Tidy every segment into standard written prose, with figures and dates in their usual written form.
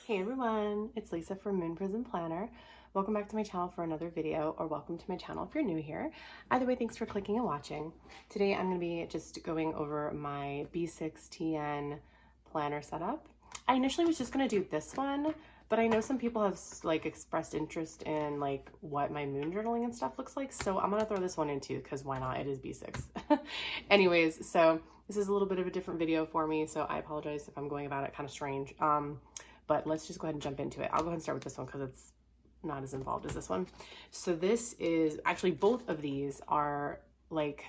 Hey everyone, it's Lisa from MOONPRISM Planner. Welcome back to my channel for another video, or welcome to my channel if you're new here. Either way, thanks for clicking and watching. Today I'm going to be just going over my B6TN planner setup. I initially was just going to do this one, but I know some people have like expressed interest in like what my moon journaling and stuff looks like, so I'm going to throw this one in too, because why not? It is B6. Anyways, so this is a little bit of a different video for me, so I apologize if I'm going about it kind of strange. But let's just go ahead and jump into it. I'll go ahead and start with this one because it's not as involved as this one. So this is actually, both of these are like,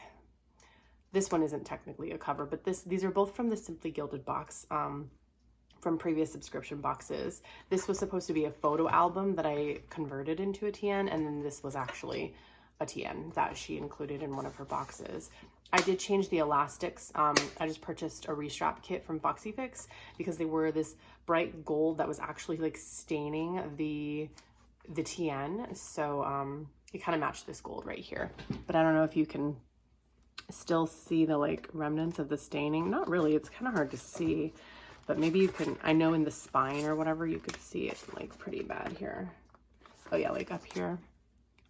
this one isn't technically a cover, but these are both from the Simply Gilded box from previous subscription boxes. This was supposed to be a photo album that I converted into a TN, and then this was actually a TN that she included in one of her boxes. I did change the elastics. I just purchased a restrap kit from Foxy because they were this bright gold that was actually like staining the TN. So it kind of matched this gold right here. But I don't know if you can still see the like remnants of the staining. Not really, it's kind of hard to see, but maybe you can. I know in the spine or whatever you could see it like pretty bad here. Oh yeah, like up here.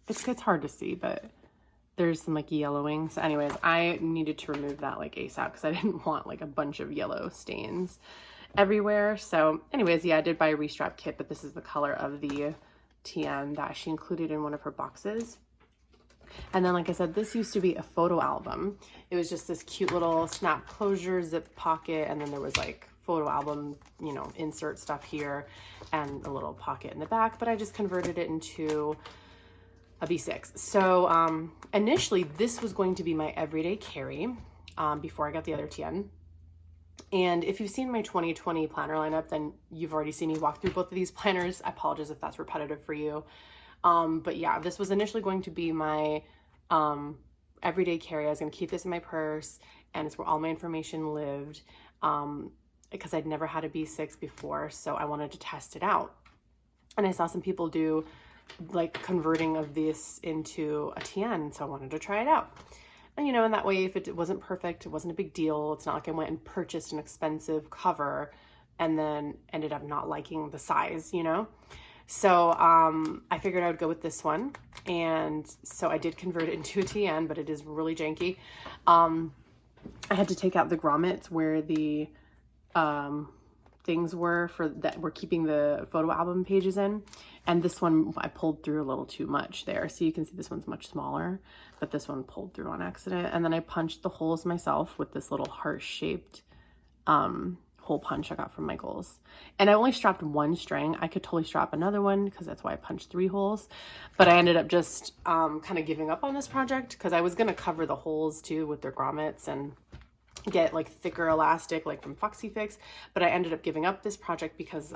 It's hard to see, but there's some like yellowing. So anyways, I needed to remove that like ASAP because I didn't want like a bunch of yellow stains everywhere. So anyways, yeah, I did buy a restrap kit, but this is the color of the TN that she included in one of her boxes. And then, like I said, this used to be a photo album. It was just this cute little snap closure zip pocket, and then there was like photo album, you know, insert stuff here and a little pocket in the back, but I just converted it into a B6. So initially this was going to be my everyday carry before I got the other TN. And if you've seen my 2020 planner lineup, then you've already seen me walk through both of these planners. I apologize if that's repetitive for you. But yeah, this was initially going to be my everyday carry. I was going to keep this in my purse, and it's where all my information lived because I'd never had a B6 before, so I wanted to test it out. And I saw some people do like converting of this into a TN, so I wanted to try it out. And you know, in that way, if it wasn't perfect, it wasn't a big deal. It's not like I went and purchased an expensive cover and then ended up not liking the size, you know? So I figured I would go with this one, and so I did convert it into a TN, but it is really janky. I had to take out the grommets where the things were for that we're keeping the photo album pages in, and this one I pulled through a little too much there, so you can see this one's much smaller, but this one pulled through on accident. And then I punched the holes myself with this little heart-shaped hole punch I got from Michael's, and I only strapped one string. I could totally strap another one because that's why I punched 3 holes, but I ended up just kind of giving up on this project because I was going to cover the holes too with their grommets and get like thicker elastic like from Foxy, but I ended up giving up this project because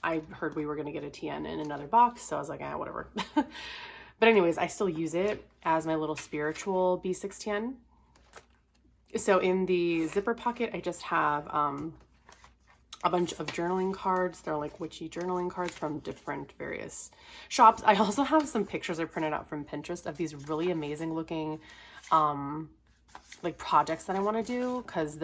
I heard we were going to get a TN in another box, so I was like, whatever. But anyways, I still use it as my little spiritual B6 TN. So in the zipper pocket, I just have a bunch of journaling cards. They're like witchy journaling cards from different various shops. I also have some pictures I printed out from Pinterest of these really amazing looking like projects that I want to do, because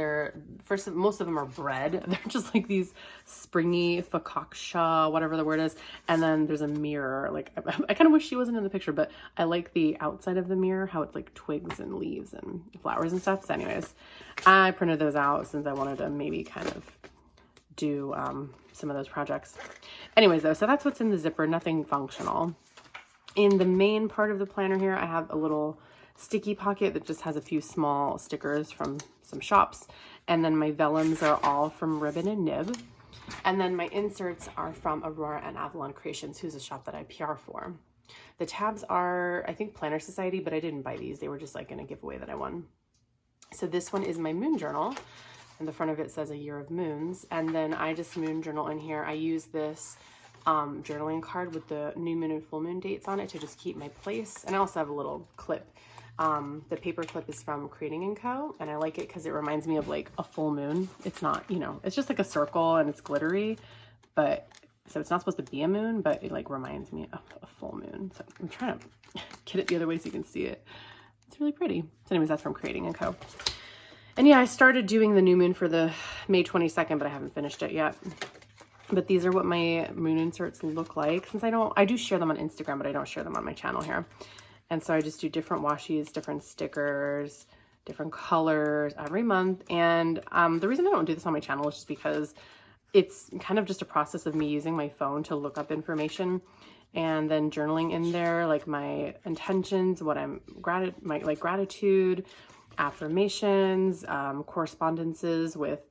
most of them are bread. They're just like these springy xoxo, whatever the word is, and then there's a mirror. Like I kind of wish she wasn't in the picture, but I like the outside of the mirror, how it's like twigs and leaves and flowers and stuff. So anyways, I printed those out since I wanted to maybe kind of do some of those projects. Anyways though, so that's what's in the zipper, nothing functional. In the main part of the planner here, I have a little sticky pocket that just has a few small stickers from some shops, and then my vellums are all from Ribbon and Nib, and then my inserts are from Aurora and Avalon Creations, who's a shop that I PR for. The tabs are, I think, Planner Society, but I didn't buy these. They were just like in a giveaway that I won. So this one is my moon journal, and the front of it says a year of moons, and then I just moon journal in here. I use this journaling card with the new moon and full moon dates on it to just keep my place, and I also have a little clip. The paper clip is from Creating & Co, and I like it because it reminds me of like a full moon. It's not, you know, it's just like a circle and it's glittery, but so it's not supposed to be a moon, but it like reminds me of a full moon. So I'm trying to get it the other way so you can see it. It's really pretty. So anyways, that's from Creating & Co. And yeah, I started doing the new moon for the May 22nd, but I haven't finished it yet. But these are what my moon inserts look like. Since I do share them on Instagram, but I don't share them on my channel here. And so I just do different washies, different stickers, different colors every month. And the reason I don't do this on my channel is just because it's kind of just a process of me using my phone to look up information and then journaling in there, like my intentions, what I'm gratitude, affirmations, correspondences with,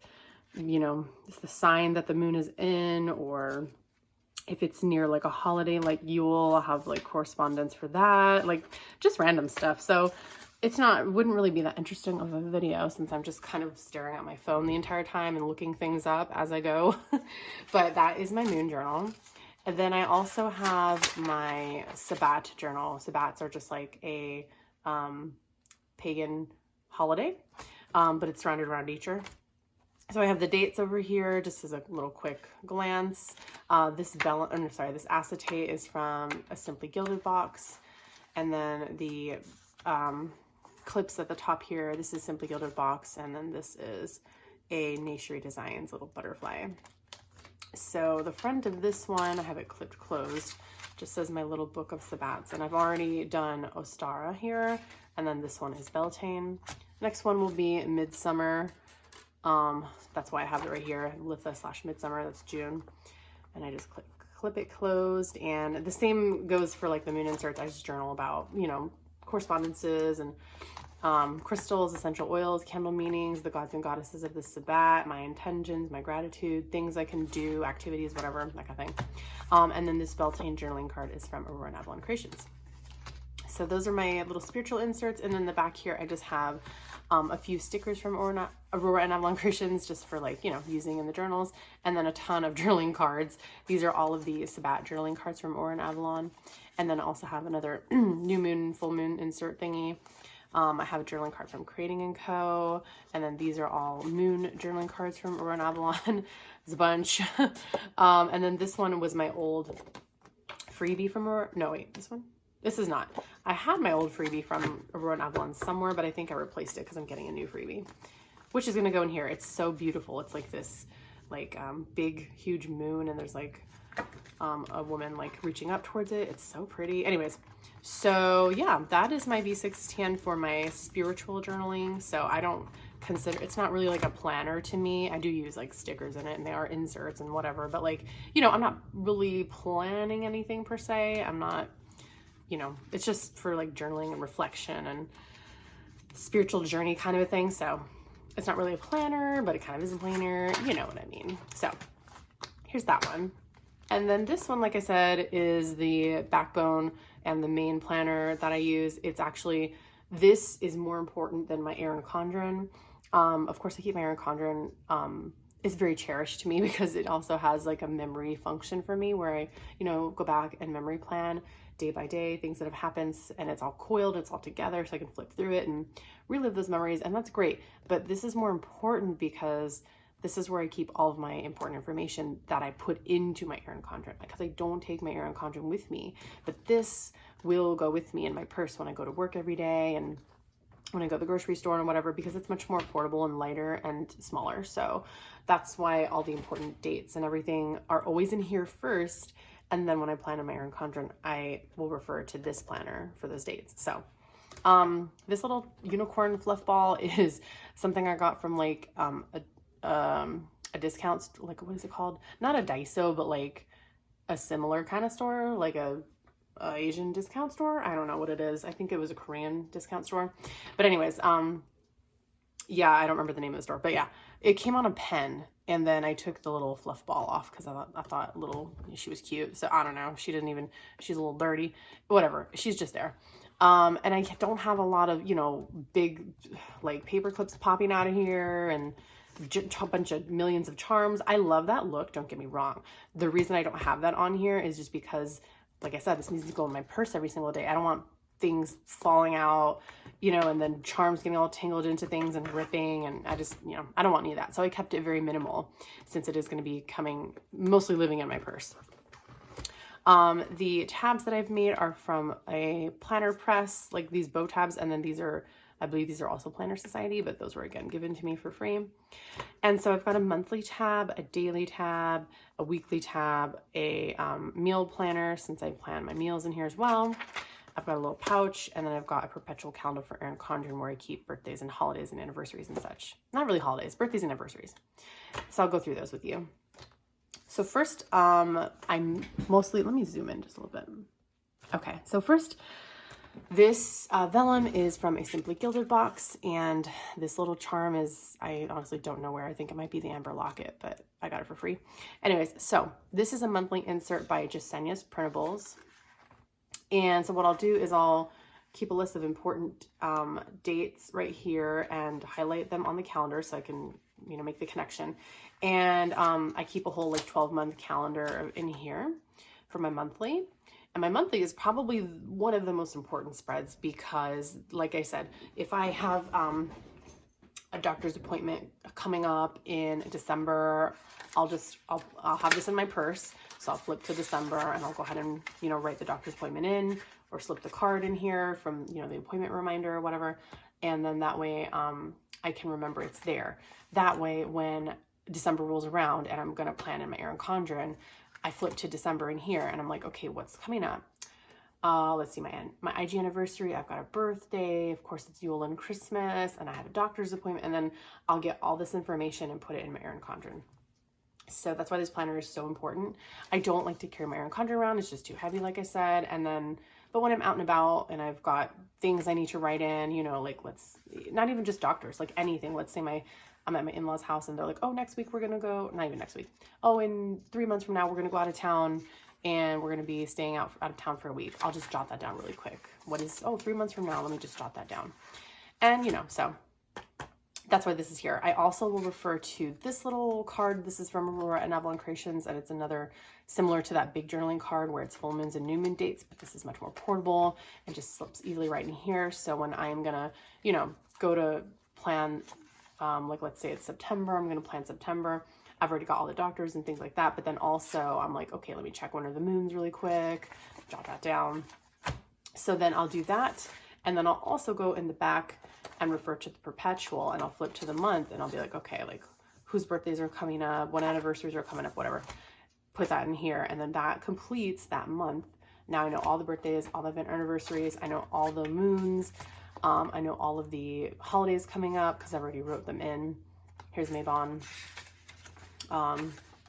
you know, the sign that the moon is in, or if it's near like a holiday like Yule, I'll have like correspondence for that, like just random stuff. So wouldn't really be that interesting of a video since I'm just kind of staring at my phone the entire time and looking things up as I go. But that is my moon journal. And then I also have my Sabbat journal. Sabbats are just like a pagan holiday, but it's surrounded around nature. So I have the dates over here just as a little quick glance. This acetate is from a Simply Gilded box. And then the clips at the top here, this is Simply Gilded box. And then this is a Nature Designs little butterfly. So the front of this one, I have it clipped closed, just says my little book of Sabbats. And I've already done Ostara here. And then this one is Beltane. Next one will be Midsummer. That's why I have it right here, Litha/Midsummer, that's June. And I just clip it closed. And the same goes for like the moon inserts. I just journal about, you know, correspondences and crystals, essential oils, candle meanings, the gods and goddesses of the Sabbat, my intentions, my gratitude, things I can do, activities, whatever, that kind of thing. And then this Beltane journaling card is from Aurora and Avalon Creations. So those are my little spiritual inserts. And then the back here, I just have a few stickers from Aurora and Avalon Creations just for like, you know, using in the journals. And then a ton of journaling cards. These are all of the Sabbat journaling cards from Aurora and Avalon. And then I also have another new moon, full moon insert thingy. I have a journaling card from Creating & Co. And then these are all moon journaling cards from Aurora and Avalon. There's a bunch. And then this one was my old freebie from Aurora. No, wait, this one? This is not. I had my old freebie from Aurora and Avalon somewhere, but I think I replaced it because I'm getting a new freebie, which is going to go in here. It's so beautiful. It's like this like big, huge moon, and there's like a woman like reaching up towards it. It's so pretty. Anyways, so yeah, that is my B610 for my spiritual journaling. So I don't consider, it's not really like a planner to me. I do use like stickers in it and they are inserts and whatever, but like, you know, I'm not really planning anything per se. I'm not, you know, it's just for like journaling and reflection and spiritual journey kind of a thing. So it's not really a planner, but it kind of is a planner. You know what I mean? So here's that one. And then this one, like I said, is the backbone and the main planner that I use. It's actually, this is more important than my Erin Condren. Of course, I keep my Erin Condren. It's very cherished to me because it also has like a memory function for me where I, you know, go back and memory plan day by day, things that have happened, and it's all coiled, it's all together, so I can flip through it and relive those memories, and that's great. But this is more important because this is where I keep all of my important information that I put into my Erin Condren, because I don't take my Erin Condren with me, but this will go with me in my purse when I go to work every day and when I go to the grocery store and whatever, because it's much more portable and lighter and smaller. So that's why all the important dates and everything are always in here first. And then when I plan on my Erin Condren, I will refer to this planner for those dates. So this little unicorn fluff ball is something I got from like a discount, like what is it called? Not a Daiso, but like a similar kind of store, like a Asian discount store. I don't know what it is. I think it was a Korean discount store. But anyways, yeah, I don't remember the name of the store, but yeah, it came on a pen. And then I took the little fluff ball off because I thought she was cute. So I don't know. She's a little dirty, whatever. She's just there. And I don't have a lot of, you know, big like paper clips popping out of here and a bunch of millions of charms. I love that look. Don't get me wrong. The reason I don't have that on here is just because, like I said, this needs to go in my purse every single day. I don't want things falling out, you know, and then charms getting all tangled into things and ripping, and I just, you know, I don't want any of that. So I kept it very minimal since it is going to be mostly living in my purse. The tabs that I've made are from a planner press, like these bow tabs, and then these are I believe these are also Planner Society, but those were again given to me for free. And so I've got a monthly tab, a daily tab, a weekly tab, a meal planner, since I plan my meals in here as well. I've got a little pouch, and then I've got a perpetual calendar for Erin Condren where I keep birthdays and holidays and anniversaries and such. Not really holidays, birthdays and anniversaries. So I'll go through those with you. So first, I'm mostly, let me zoom in just a little bit. Okay, so first, this vellum is from a Simply Gilded box, and this little charm is, I honestly don't know where. I think it might be the Amber Locket, but I got it for free. Anyways, so this is a monthly insert by Jasenia's Printables. And so what I'll do is I'll keep a list of important dates right here and highlight them on the calendar so I can, you know, make the connection. And I keep a whole like 12-month calendar in here for my monthly. And my monthly is probably one of the most important spreads because, like I said, if I have a doctor's appointment coming up in December, I'll have this in my purse. So I'll flip to December and I'll go ahead and, you know, write the doctor's appointment in or slip the card in here from, you know, the appointment reminder or whatever. And then that way I can remember it's there. That way when December rolls around and I'm going to plan in my Erin Condren, I flip to December in here and I'm like, okay, what's coming up? Let's see, my IG anniversary, I've got a birthday, of course it's Yule and Christmas, and I have a doctor's appointment, and then I'll get all this information and put it in my Erin Condren. So that's why this planner is so important. I don't like to carry my Erin Condren around. It's just too heavy, like I said. And then, but when I'm out and about and I've got things I need to write in, you know, like not even just doctors, like anything. Let's say I'm at my in-laws' house and they're like, oh, next week we're going to go, not even next week. Oh, in 3 months from now, we're going to go out of town and we're going to be staying out of town for a week. I'll just jot that down really quick. 3 months from now, let me just jot that down. And, you know, so that's why this is here. I also will refer to this little card. This is from Aurora and Avalon Creations, and it's another similar to that big journaling card where it's full moons and new moon dates, but this is much more portable and just slips easily right in here. So when I'm gonna, you know, go to plan, like let's say it's September, I'm gonna plan September. I've already got all the doctors and things like that, but then also I'm like, okay, let me check when are the moons really quick, jot that down. So then I'll do that, and then I'll also go in the back and refer to the perpetual, and I'll flip to the month and I'll be like, okay, like whose birthdays are coming up, what anniversaries are coming up, whatever. Put that in here, and then that completes that month. Now I know all the birthdays, all the event anniversaries, I know all the moons, I know all of the holidays coming up because I already wrote them in. Here's Mabon,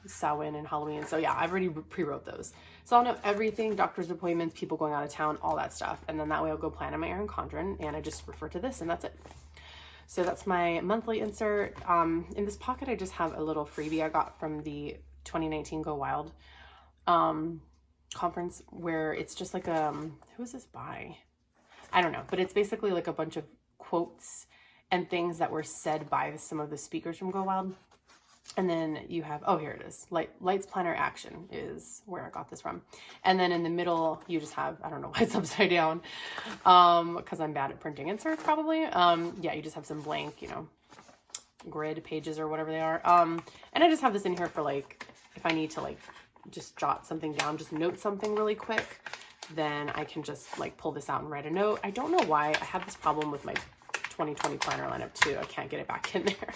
Samhain and Halloween. So yeah, I've already pre-wrote those. So I'll know everything, doctor's appointments, people going out of town, all that stuff. And then that way I'll go plan in my Erin Condren and I just refer to this and that's it. So that's my monthly insert. In this pocket, I just have a little freebie I got from the 2019 Go Wild conference where it's just like, who is this by? I don't know, but it's basically like a bunch of quotes and things that were said by some of the speakers from Go Wild. And then you have, oh, here it is. Lights Planner Action is where I got this from. And then in the middle, you just have, I don't know why it's upside down, because I'm bad at printing inserts probably. Yeah, you just have some blank, you know, grid pages or whatever they are. And I just have this in here for like, if I need to like just jot something down, just note something really quick, then I can just like pull this out and write a note. I don't know why I have this problem with my 2020 planner lineup too. I can't get it back in there.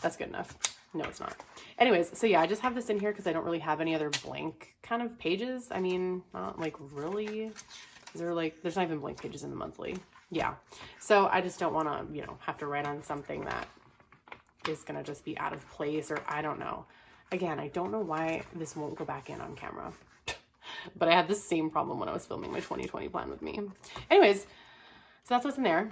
That's good enough. No, it's not. Anyways, so yeah, I just have this in here because I don't really have any other blank kind of pages. I mean, not like really. Is there like, there's not even blank pages in the monthly. Yeah. So I just don't want to, you know, have to write on something that is going to just be out of place, or I don't know. Again, I don't know why this won't go back in on camera. But I had the same problem when I was filming my 2020 plan with me. Anyways, so that's what's in there.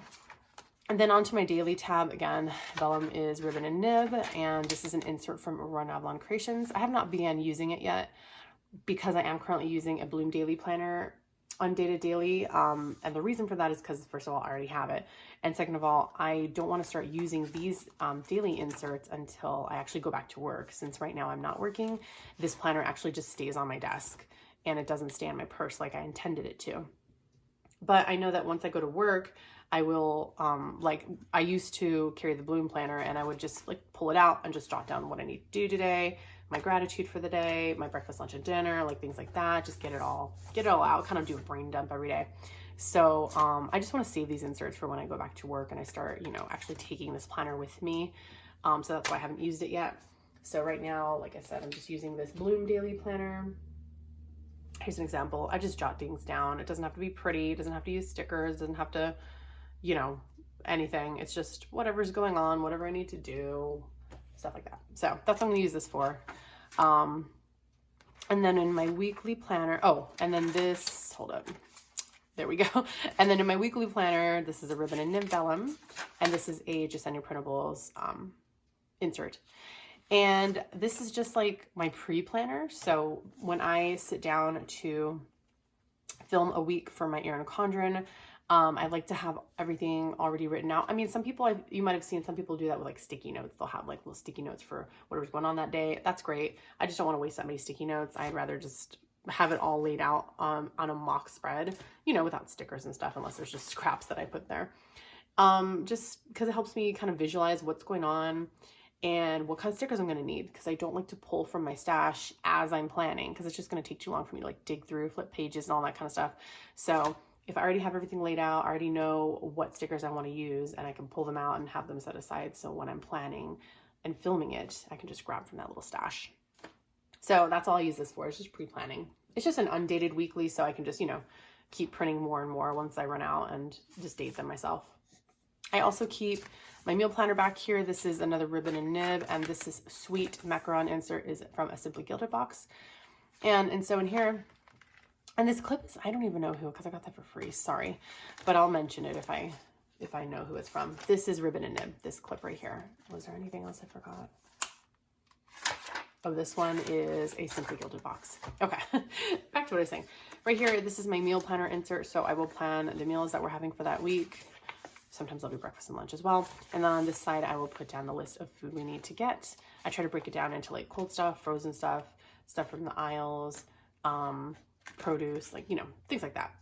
And then onto my daily tab again, vellum is ribbon and nib, and this is an insert from Aurora and Avalon Creations. I have not began using it yet because I am currently using a Bloom Daily Planner undated daily. And the reason for that is because first of all, I already have it. And second of all, I don't want to start using these daily inserts until I actually go back to work. Since right now I'm not working, this planner actually just stays on my desk and it doesn't stay in my purse like I intended it to. But I know that once I go to work, I will, like I used to carry the Bloom planner and I would just like pull it out and just jot down what I need to do today, my gratitude for the day, my breakfast, lunch, and dinner, like things like that. Just get it all out, kind of do a brain dump every day. So I just want to save these inserts for when I go back to work and I start, you know, actually taking this planner with me. So that's why I haven't used it yet. So right now, like I said, I'm just using this Bloom Daily Planner. Here's an example. I just jot things down. It doesn't have to be pretty. It doesn't have to use stickers. It doesn't have to, you know, anything. It's just whatever's going on, whatever I need to do, stuff like that. So that's what I'm gonna use this for. And then in my weekly planner, oh, and then this, hold up. There we go. And then in my weekly planner, this is a ribbon and nib vellum, and this is a Just Send Your Printables insert. And this is just like my pre-planner. So when I sit down to film a week for my Erin Condren, I like to have everything already written out. I mean, some people, you might have seen some people do that with like sticky notes. They'll have like little sticky notes for whatever's going on that day. That's great. I just don't want to waste that many sticky notes. I'd rather just have it all laid out on a mock spread, you know, without stickers and stuff, unless there's just scraps that I put there. Just because it helps me kind of visualize what's going on and what kind of stickers I'm going to need, because I don't like to pull from my stash as I'm planning, because it's just going to take too long for me to like dig through, flip pages and all that kind of stuff. So if I already have everything laid out, I already know what stickers I want to use, and I can pull them out and have them set aside. So when I'm planning and filming it, I can just grab from that little stash. So that's all I use this for. It's just pre-planning. It's just an undated weekly, so I can just, you know, keep printing more and more once I run out and just date them myself. I also keep my meal planner back here. This is another ribbon and nib, and this is Sweet Macaron insert is from a Simply Gilded box. And so in here, and this clip is, I don't even know who, because I got that for free, sorry, but I'll mention it if I know who it's from. This is ribbon and nib, this clip right here. Was there anything else I forgot? Oh, this one is a Simply Gilded box. Okay, back to what I was saying. Right here, this is my meal planner insert, so I will plan the meals that we're having for that week. Sometimes I'll do breakfast and lunch as well. And then on this side, I will put down the list of food we need to get. I try to break it down into like cold stuff, frozen stuff, stuff from the aisles, produce, like, you know, things like that.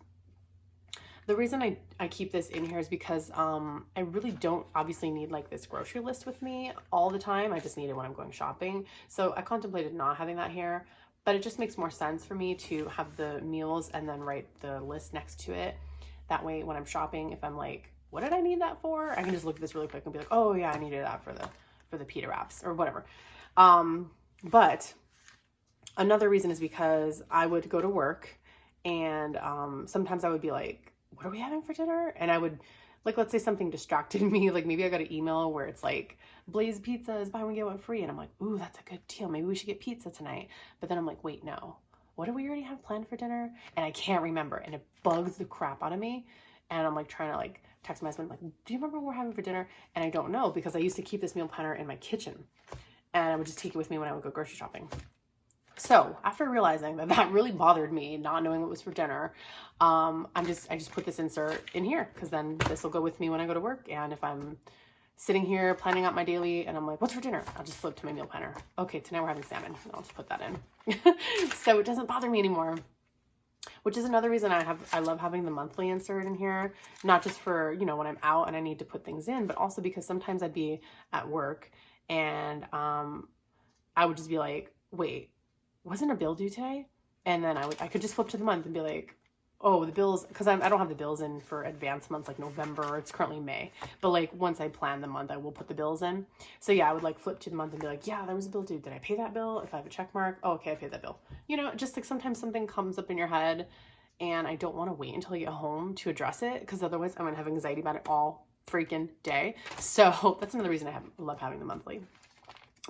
The reason I keep this in here is because I really don't obviously need like this grocery list with me all the time. I just need it when I'm going shopping. So I contemplated not having that here, but it just makes more sense for me to have the meals and then write the list next to it. That way when I'm shopping, if I'm like, what did I need that for? I can just look at this really quick and be like, oh yeah, I needed that for the pita wraps or whatever. But another reason is because I would go to work and sometimes I would be like, what are we having for dinner? And I would, like, let's say something distracted me. Like maybe I got an email where it's like, Blaze Pizza is buy one, get one free. And I'm like, ooh, that's a good deal. Maybe we should get pizza tonight. But then I'm like, wait, no. What do we already have planned for dinner? And I can't remember. And it bugs the crap out of me. And I'm like trying to like text my husband, like, do you remember what we're having for dinner? And I don't know, because I used to keep this meal planner in my kitchen. And I would just take it with me when I would go grocery shopping. So after realizing that that really bothered me, not knowing what was for dinner, I just put this insert in here, because then this will go with me when I go to work. And if I'm sitting here planning out my daily and I'm like, what's for dinner? I'll just flip to my meal planner. Okay, tonight we're having salmon. And I'll just put that in. So it doesn't bother me anymore, which is another reason I love having the monthly insert in here, not just for, you know, when I'm out and I need to put things in, but also because sometimes I'd be at work and I would just be like, wait, wasn't a bill due today? And then I could just flip to the month and be like, oh, the bills, because I don't have the bills in for advanced months like November. It's currently May, but like once I plan the month, I will put the bills in. So yeah, I would like flip to the month and be like, yeah, there was a bill due. Did I pay that bill? If I have a check mark, oh, okay, I paid that bill. You know, just like sometimes something comes up in your head and I don't want to wait until you get home to address it, because otherwise I'm going to have anxiety about it all freaking day. So that's another reason I love having the monthly.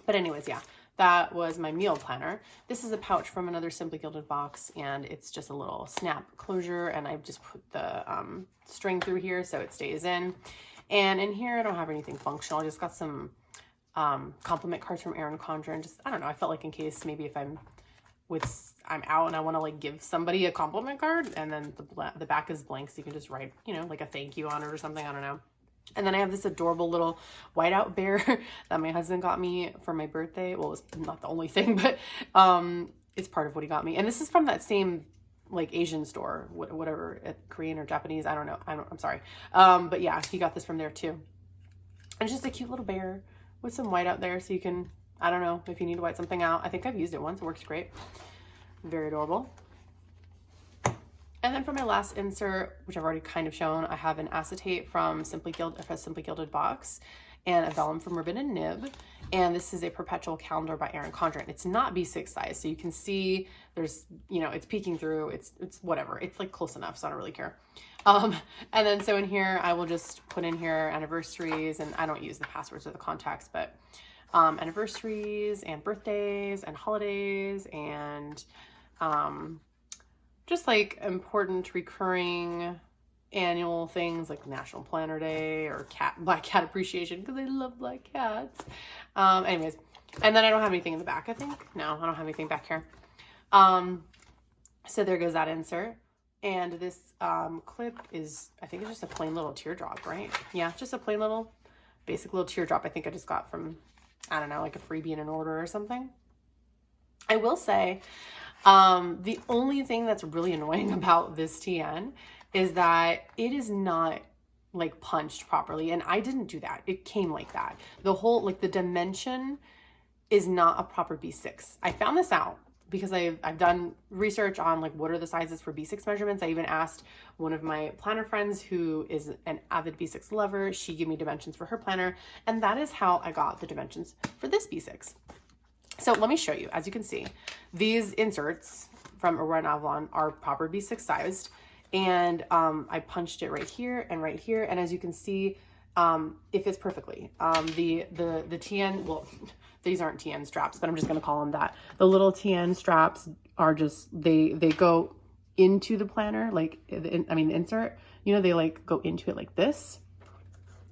But anyways, yeah. That was my meal planner. This is a pouch from another Simply Gilded box, and it's just a little snap closure, and I've just put the string through here so it stays in. And in here, I don't have anything functional. I just got some compliment cards from Erin Condren. Just, I don't know, I felt like in case maybe if I'm out and I want to like give somebody a compliment card, and then the back is blank, so you can just write, you know, like a thank you on it or something. I don't know. And then I have this adorable little whiteout bear that my husband got me for my birthday. Well, it's not the only thing, but it's part of what he got me. And this is from that same like Asian store, whatever, Korean or Japanese. I don't know. I'm sorry. But yeah, he got this from there too. And it's just a cute little bear with some whiteout there. So you can, I don't know, if you need to white something out. I think I've used it once. It works great. Very adorable. And then for my last insert, which I've already kind of shown, I have an acetate from Simply Gilded box and a vellum from Ribbon and Nib. And this is a perpetual calendar by Erin Condren. It's not B6 size, so you can see there's, you know, it's peeking through, it's whatever. It's like close enough, so I don't really care. And then so in here, I will just put in here anniversaries, and I don't use the passwords or the contacts, but anniversaries and birthdays and holidays and just like important recurring annual things like National Planner Day or Black Cat Appreciation, because I love black cats. Anyways, and then I don't have anything in the back, I think. No, I don't have anything back here. So there goes that insert. And this clip is, I think it's just a plain little teardrop, right? Yeah, just a plain little, basic little teardrop. I think I just got from, I don't know, like a freebie in an order or something. I will say, the only thing that's really annoying about this TN is that it is not like punched properly. And I didn't do that. It came like that. The whole, like the dimension is not a proper B6. I found this out because I've done research on like what are the sizes for B6 measurements. I even asked one of my planner friends who is an avid B6 lover. She gave me dimensions for her planner, and that is how I got the dimensions for this B6. So let me show you. As you can see, these inserts from Aurora and Avalon are proper B6 sized, and I punched it right here and right here, and as you can see, it fits perfectly. The TN, well, these aren't TN straps, but I'm just going to call them that. The little TN straps are just, they go into the planner, like, I mean, the insert, you know, they like go into it like this.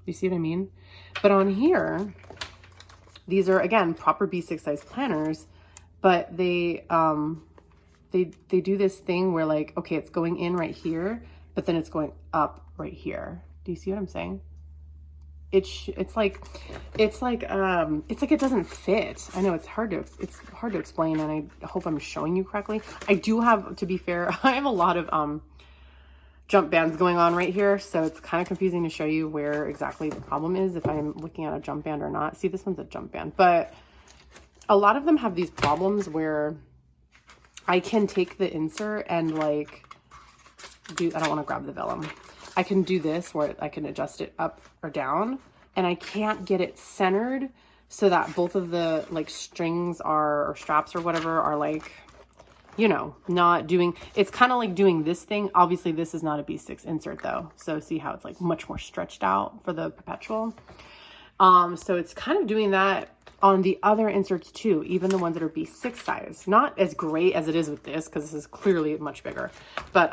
You see what I mean? But on here, these are, again, proper B6 size planners, but they do this thing where like, okay, it's going in right here, but then it's going up right here. Do you see what I'm saying? It's like it doesn't fit. I know it's hard to explain, and I hope I'm showing you correctly. I do have, to be fair, I have a lot of jump bands going on right here, so it's kind of confusing to show you where exactly the problem is, if I'm looking at a jump band or not. See, this one's a jump band, but a lot of them have these problems where I can take the insert and like do, I don't want to grab the vellum. I can do this where I can adjust it up or down, and I can't get it centered so that both of the like strings are, or straps or whatever, are like, you know, not doing, it's kind of like doing this thing. Obviously this is not a B6 insert though. So see how it's like much more stretched out for the perpetual. So it's kind of doing that on the other inserts too, even the ones that are B6 size. Not as great as it is with this, because this is clearly much bigger, but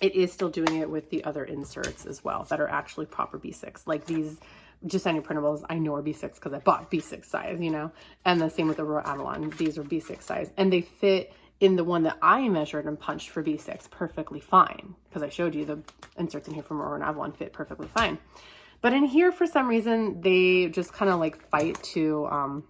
it is still doing it with the other inserts as well that are actually proper B6. Like these Giussani printables, I know are B6 because I bought B6 size, you know, and the same with the Aurora Avalon. These are B6 size, and they fit in the one that I measured and punched for B6 perfectly fine, because I showed you the inserts in here from Aurora and Avalon fit perfectly fine. But in here, for some reason, they just kind of like fight to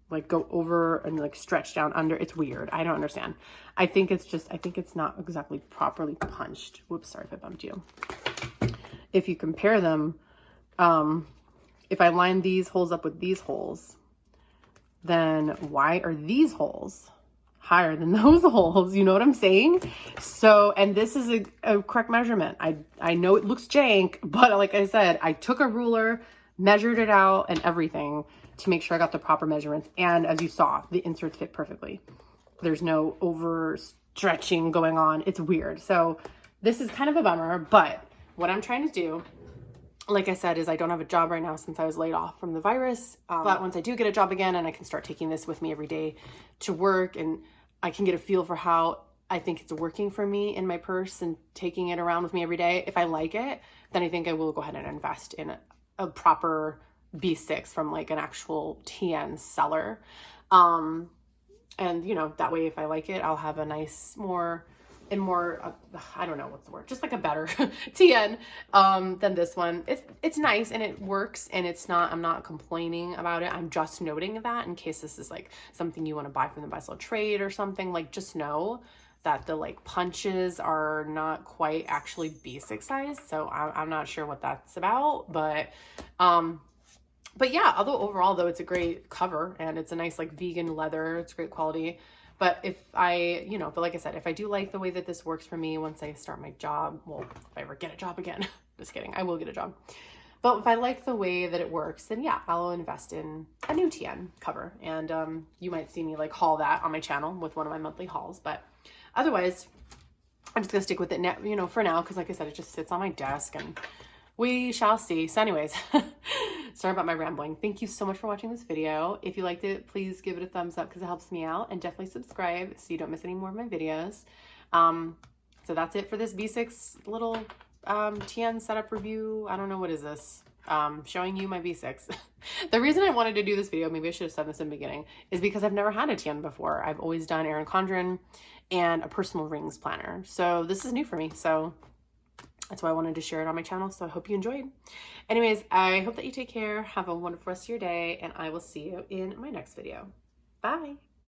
like go over and like stretch down under. It's weird. I don't understand. I think it's not exactly properly punched. Whoops, sorry if I bumped you. If you compare them, if I line these holes up with these holes, then why are these holes higher than those holes? You know what I'm saying? So, and this is a correct measurement. I know it looks jank, but like I said, I took a ruler, measured it out and everything to make sure I got the proper measurements. And as you saw, the inserts fit perfectly. There's no over stretching going on. It's weird. So this is kind of a bummer, but what I'm trying to do, like I said, is I don't have a job right now since I was laid off from the virus. But once I do get a job again, and I can start taking this with me every day to work, and I can get a feel for how I think it's working for me in my purse and taking it around with me every day. If I like it, then I think I will go ahead and invest in a proper B6 from like an actual TN seller. And you know, that way, if I like it, I'll have a nice, more, I don't know what's the word, just like a better TN than this one. It's nice and it works, and it's not, I'm not complaining about it. I'm just noting that in case this is like something you want to buy from the buy sell trade or something, like just know that the like punches are not quite actually B6 size. So I'm not sure what that's about, but yeah, although overall though, it's a great cover and it's a nice like vegan leather. It's great quality. But if I, but like I said, if I do like the way that this works for me once I start my job, well, if I ever get a job again, just kidding, I will get a job. But if I like the way that it works, then yeah, I'll invest in a new TN cover. And you might see me like haul that on my channel with one of my monthly hauls. But otherwise, I'm just gonna stick with it now, for now, because like I said, it just sits on my desk and we shall see. So anyways, sorry about my rambling. Thank you so much for watching this video. If you liked it, please give it a thumbs up because it helps me out, and definitely subscribe so you don't miss any more of my videos. So that's it for this B6 little TN setup review. I don't know, what is this? Showing you my B6. The reason I wanted to do this video, maybe I should have said this in the beginning, is because I've never had a TN before. I've always done Erin Condren and a personal rings planner. So this is new for me. So that's why I wanted to share it on my channel. So I hope you enjoyed. Anyways, I hope that you take care. Have a wonderful rest of your day, and I will see you in my next video. Bye.